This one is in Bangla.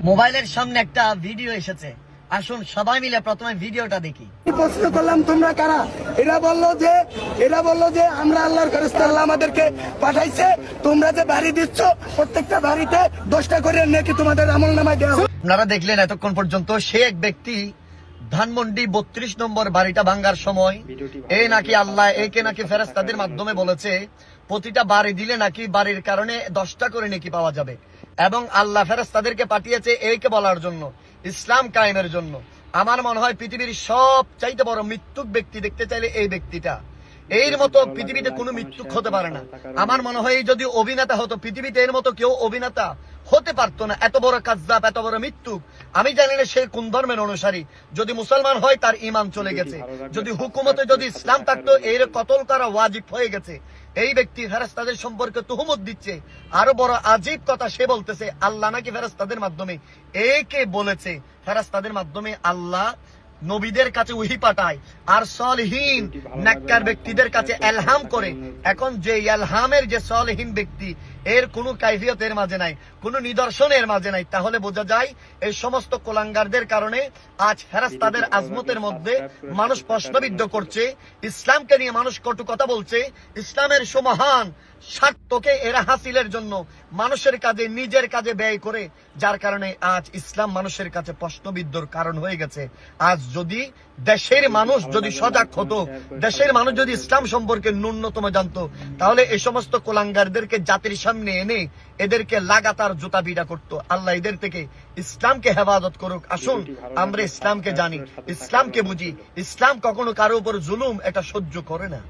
মোবাইলের সামনে একটা ভিডিও এসেছে, আসুন সবাই মিলে প্রথমে ভিডিওটা দেখি। প্রশ্ন করলাম তোমরা কারা? এরা বললো যে আমরা আল্লাহর ফেরেশতা, আল্লাহ আমাদেরকে পাঠাইছে। তোমরা যে বাড়ি দিচ্ছ প্রত্যেকটা বাড়িতে 10টা করে নাকি তোমাদের আমলনামায় দেওয়া হবে। আপনারা দেখলেন এতক্ষণ পর্যন্ত সে এক ব্যক্তি ধানমন্ডি 32 নম্বর বাড়িটা ভাঙ্গার সময় নাকি আল্লাহ একে নাকি ফেরেশতাদের মাধ্যমে বলেছে প্রতিটা বাড়ি দিলে নাকি বাড়ির কারণে 10টা করে নাকি পাওয়া যাবে, এবং আল্লাহ ফেরেশতাদেরকে পাঠিয়েছে একে বলার জন্য, ইসলাম কায়েমের জন্য। আমার মনে হয় পৃথিবীর সব চাইতে বড় মৃত্যুক ব্যক্তি দেখতে চাইলে এই ব্যক্তিটা। এর মতো পৃথিবীতে কোনো মৃত্যুক হতে পারে না। আমার মনে হয় যদি অভিনেতা হতো পৃথিবীতে এর মতো কেউ অভিনেতা হতে পারতো না। এত বড় কাযযাব, এত বড় মৃত্যুক। আমি জানি না সে কোন ধর্মের অনুসারী। যদি মুসলমান হয় তার ঈমান চলে গেছে, যদি হুকুমতে যদি ইসলাম থাকতো এর কতল করা ওয়াজিব হয়ে গেছে। এই ব্যক্তি ফেরেশতাদের সম্পর্কে তুহমত দিচ্ছে। আরো বড় আজীব কথা সে বলতেছে আল্লাহ নাকি ফেরেশতাদের মাধ্যমে একে বলেছে। ফেরেশতাদের মাধ্যমে আল্লাহ নবীদের কাছে ওহী পাঠায় আর সলিহীন নেককার ব্যক্তিদের কাছে এলহাম করে। এখন যে এলহামের যে সলিহীন ব্যক্তি এর কোনো কাইফিয়ত এর মাঝে নাই, কোনো নিদর্শন এর মাঝে নাই, তাহলে বোঝা যায় এই সমস্ত কোলাঙ্গারদের কারণে আজ ফেরেশতাদের আজমতের মধ্যে মানুষ প্রশ্নবিদ্ধ করছে, ইসলামকে নিয়ে মানুষ কটু কথা বলছে, ইসলামের সুমহান স্বার্থকে এরা হাসিলের জন্য মানুষের কাজে নিজের কাজে ব্যয় করে, যার কারণে আজ ইসলাম মানুষের কাছে প্রশ্নবিদ্ধর কারণ হয়ে গেছে। আজ যদি দেশের মানুষ যদি সজাগ হতো, দেশের মানুষ যদি ইসলাম সম্পর্কে ন্যূনতম জানতো, তাহলে এই সমস্ত কোলাঙ্গারদেরকে জাতির সামনে এনে এদেরকে লাগাতার জুতা পিটা করতো। আল্লাহ এদের থেকে ইসলামকে হেফাজত করুক। আসুন আমরা ইসলামকে জানি, ইসলামকে বুঝি। ইসলাম কখনো কারো উপর জুলুম এটা সহ্য করে না।